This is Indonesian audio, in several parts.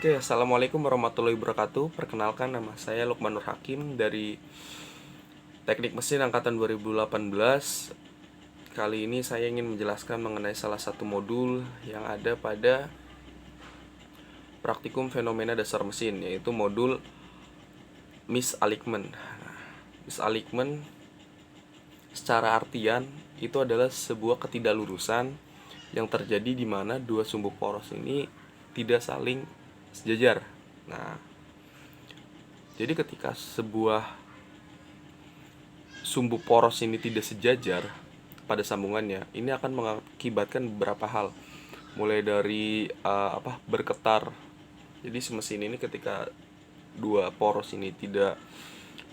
Oke, assalamualaikum warahmatullahi wabarakatuh. Perkenalkan, nama saya Lukman Nur Hakim dari Teknik Mesin Angkatan 2018. Kali ini saya ingin menjelaskan mengenai salah satu modul yang ada pada praktikum fenomena dasar mesin, yaitu modul misalignment. Misalignment secara artian itu adalah sebuah ketidaklurusan yang terjadi di mana dua sumbu poros ini tidak saling sejajar. Nah, jadi ketika sebuah sumbu poros ini tidak sejajar pada sambungannya, ini akan mengakibatkan beberapa hal. Mulai dari bergetar. Jadi si mesin ini ketika dua poros ini tidak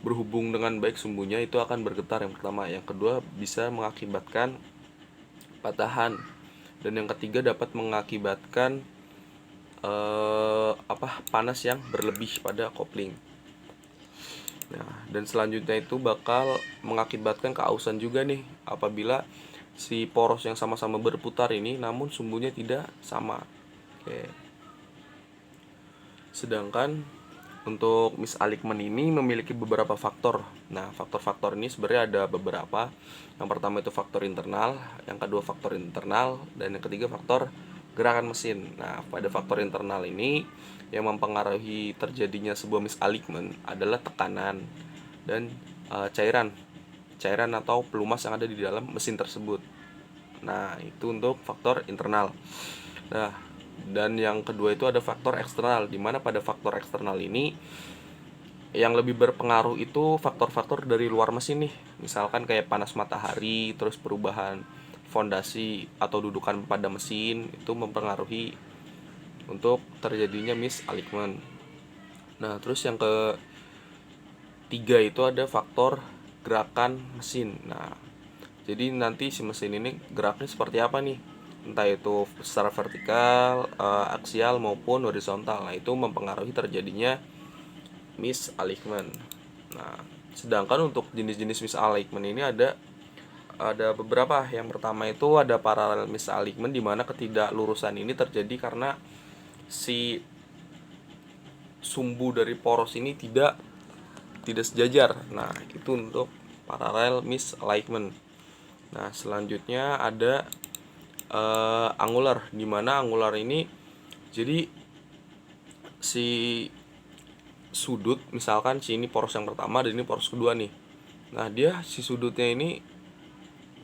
berhubung dengan baik sumbunya, itu akan bergetar yang pertama. Yang kedua, bisa mengakibatkan patahan. Dan yang ketiga, dapat mengakibatkan panas yang berlebih pada kopling. Nah, dan selanjutnya itu bakal mengakibatkan keausan juga nih apabila si poros yang sama-sama berputar ini namun sumbunya tidak sama. Oke. Sedangkan untuk misalignment ini memiliki beberapa faktor. Nah, faktor-faktor ini sebenarnya ada beberapa. Yang pertama itu faktor internal, yang kedua faktor internal, dan yang ketiga faktor gerakan mesin. Nah, pada faktor internal ini yang mempengaruhi terjadinya sebuah misalignment adalah tekanan dan cairan atau pelumas yang ada di dalam mesin tersebut. Nah, itu untuk faktor internal. Nah, dan yang kedua itu ada faktor eksternal, di mana pada faktor eksternal ini yang lebih berpengaruh itu faktor-faktor dari luar mesin nih. Misalkan kayak panas matahari, terus perubahan fondasi atau dudukan pada mesin, itu mempengaruhi untuk terjadinya misalignment. Nah, terus yang ketiga itu ada faktor gerakan mesin. Nah, jadi nanti si mesin ini geraknya seperti apa nih? Entah itu secara vertikal, aksial maupun horizontal. Nah, itu mempengaruhi terjadinya misalignment. Nah, sedangkan untuk jenis-jenis misalignment ini ada beberapa. Yang pertama itu ada parallel misalignment, di mana ketidaklurusan ini terjadi karena si sumbu dari poros ini tidak sejajar. Nah, itu untuk parallel misalignment. Nah, selanjutnya ada angular, di mana angular ini jadi si sudut, misalkan si ini poros yang pertama dan ini poros kedua nih. Nah, dia si sudutnya ini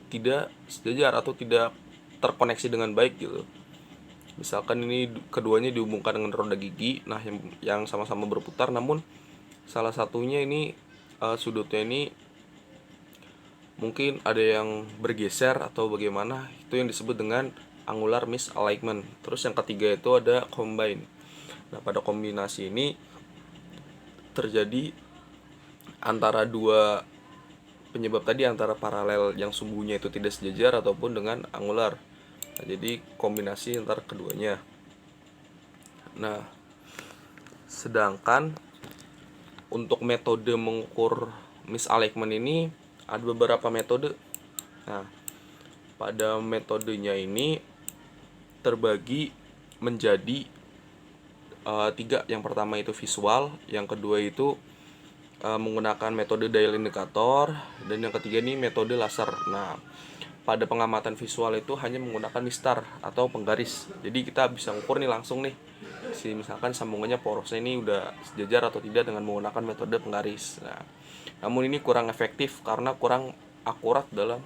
tidak sejajar atau tidak terkoneksi dengan baik gitu. Misalkan ini keduanya dihubungkan dengan roda gigi, nah yang sama-sama berputar, namun salah satunya ini sudutnya ini mungkin ada yang bergeser atau bagaimana, itu yang disebut dengan angular misalignment. Terus yang ketiga itu ada combine. Nah, pada kombinasi ini terjadi antara dua penyebab tadi, antara paralel yang sumbunya itu tidak sejajar ataupun dengan angular. Nah, jadi kombinasi antara keduanya. Nah, sedangkan untuk metode mengukur misalignment ini ada beberapa metode. Nah, pada metodenya ini terbagi menjadi tiga. Yang pertama itu visual, yang kedua itu menggunakan metode dial indikator, dan yang ketiga ini metode laser. Nah, pada pengamatan visual itu hanya menggunakan mistar atau penggaris. Jadi kita bisa ukur nih langsung nih, misalkan sambungannya porosnya ini udah sejajar atau tidak dengan menggunakan metode penggaris. Nah, namun ini kurang efektif karena kurang akurat dalam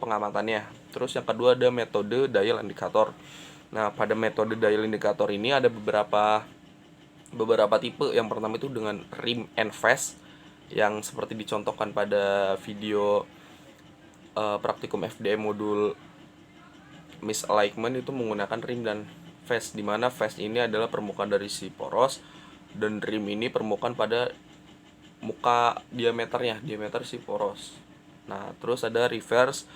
pengamatannya. Terus yang kedua ada metode dial indikator. Nah, pada metode dial indikator ini ada beberapa tipe. Yang pertama itu dengan rim and phase, yang seperti dicontohkan pada video praktikum FDM modul misalignment, itu menggunakan rim dan phase, di mana phase ini adalah permukaan dari si poros dan rim ini permukaan pada muka diameter si poros. Nah, terus ada reverse,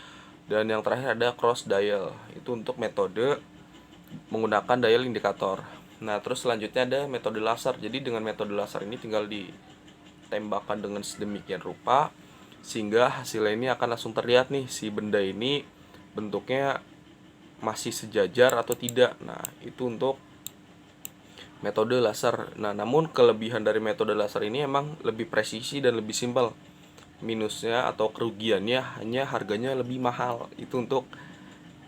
dan yang terakhir ada cross dial. Itu untuk metode menggunakan dial indikator. Nah, terus selanjutnya ada metode laser. Jadi dengan metode laser ini tinggal ditembakkan dengan sedemikian rupa sehingga hasilnya ini akan langsung terlihat nih, si benda ini bentuknya masih sejajar atau tidak. Nah, itu untuk metode laser. Nah, namun kelebihan dari metode laser ini emang lebih presisi dan lebih simpel. Minusnya atau kerugiannya hanya harganya lebih mahal. Itu untuk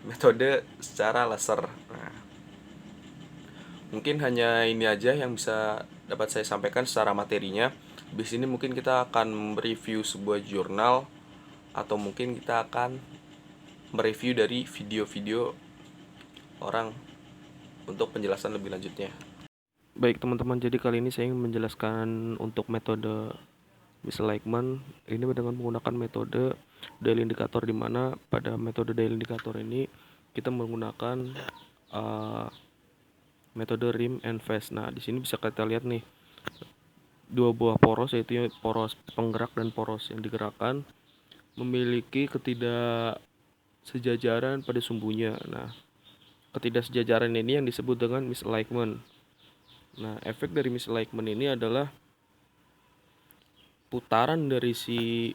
metode secara laser. Nah, mungkin hanya ini aja yang bisa dapat saya sampaikan secara materinya. Di sini mungkin kita akan mereview sebuah jurnal atau mungkin kita akan mereview dari video-video orang untuk penjelasan lebih lanjutnya. Baik teman-teman, jadi kali ini saya ingin menjelaskan untuk metode misalignment ini dengan menggunakan metode dial indikator, di mana pada metode dial indikator ini kita menggunakan metode rim and phase. Nah, di sini bisa kita lihat nih dua buah poros, yaitu poros penggerak dan poros yang digerakkan memiliki ketidaksejajaran pada sumbunya. Nah, ketidaksejajaran ini yang disebut dengan misalignment. Nah, efek dari misalignment ini adalah putaran dari si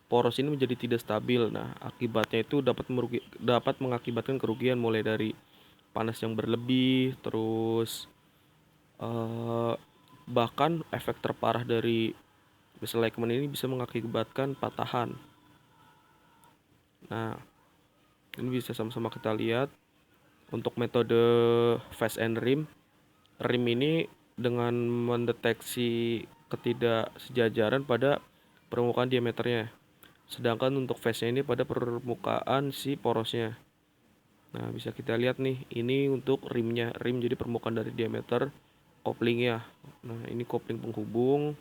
poros ini menjadi tidak stabil. Nah, akibatnya itu dapat mengakibatkan kerugian mulai dari panas yang berlebih, terus bahkan efek terparah dari misalignment ini bisa mengakibatkan patahan. Nah, ini bisa sama-sama kita lihat untuk metode phase and rim. Rim ini dengan mendeteksi ketidaksejajaran pada permukaan diameternya, sedangkan untuk phase-nya ini pada permukaan si porosnya. Nah, bisa kita lihat nih, ini untuk rimnya. Rim jadi permukaan dari diameter koplingnya. Nah, ini kopling penghubung.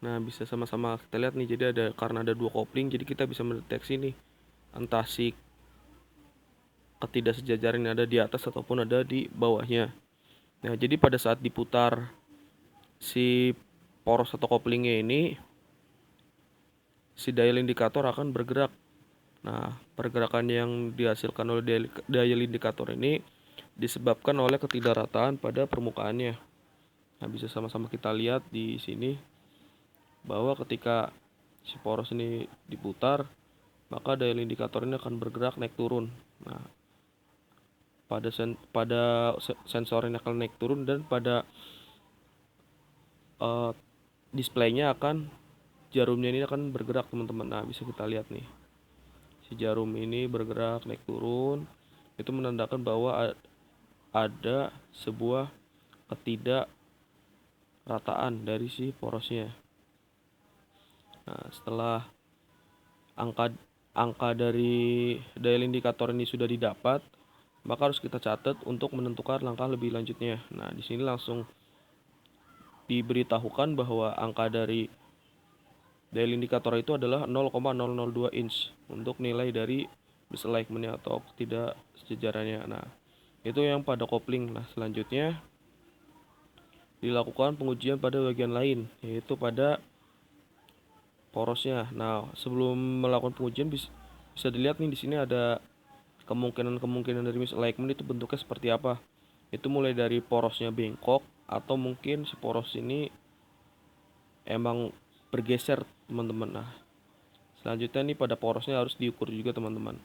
Nah, bisa sama-sama kita lihat nih, jadi karena ada dua kopling, jadi kita bisa mendeteksi nih entah si ketidaksejajaran yang ada di atas ataupun ada di bawahnya. Nah, jadi pada saat diputar si poros atau koplingnya ini, si dial indikator akan bergerak. Nah, pergerakan yang dihasilkan oleh dial indikator ini disebabkan oleh ketidakrataan pada permukaannya. Nah, bisa sama-sama kita lihat di sini bahwa ketika si poros ini diputar, maka dial indikator ini akan bergerak naik turun. Nah, pada sensor ini akan naik turun, dan pada displaynya akan jarumnya ini akan bergerak teman-teman. Nah, bisa kita lihat nih, si jarum ini bergerak naik turun. Itu menandakan bahwa ada sebuah ketidakrataan dari si porosnya. Nah, setelah angka dari dial indikator ini sudah didapat, maka harus kita catat untuk menentukan langkah lebih lanjutnya. Nah, di sini langsung diberitahukan bahwa angka dari dial indikator itu adalah 0,002 inch untuk nilai dari misalignment atau ketidaksejajarannya. Nah, itu yang pada kopling. Nah, selanjutnya dilakukan pengujian pada bagian lain, yaitu pada porosnya. Nah, sebelum melakukan pengujian bisa dilihat nih, di sini ada kemungkinan dari misalignment itu bentuknya seperti apa. Itu mulai dari porosnya bengkok, atau mungkin si poros ini emang bergeser teman-teman. Nah, selanjutnya nih pada porosnya harus diukur juga teman-teman.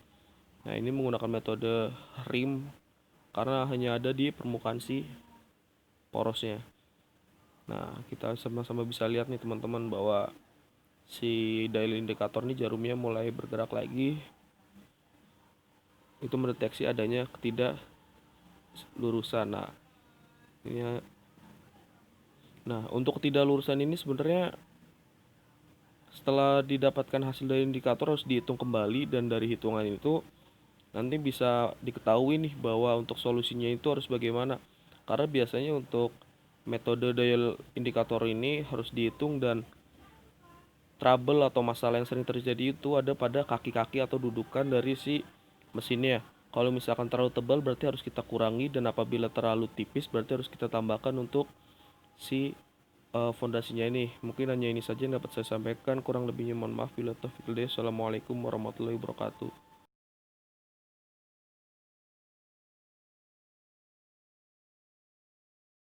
Nah, ini menggunakan metode rim karena hanya ada di permukaan si porosnya. Nah, kita sama-sama bisa lihat nih teman-teman bahwa si dial indikator ini jarumnya mulai bergerak lagi. Itu mendeteksi adanya ketidaklurusan. Nah, untuk ketidaklurusan ini sebenarnya setelah didapatkan hasil dari indikator harus dihitung kembali, dan dari hitungan itu nanti bisa diketahui nih bahwa untuk solusinya itu harus bagaimana. Karena biasanya untuk metode dial indikator ini harus dihitung, dan trouble atau masalah yang sering terjadi itu ada pada kaki-kaki atau dudukan dari si mesinnya. Kalau misalkan terlalu tebal berarti harus kita kurangi, dan apabila terlalu tipis berarti harus kita tambahkan untuk si fondasinya ini. Mungkin hanya ini saja yang dapat saya sampaikan, kurang lebihnya mohon maaf. Bila taufiq hidayah. Assalamualaikum warahmatullahi wabarakatuh.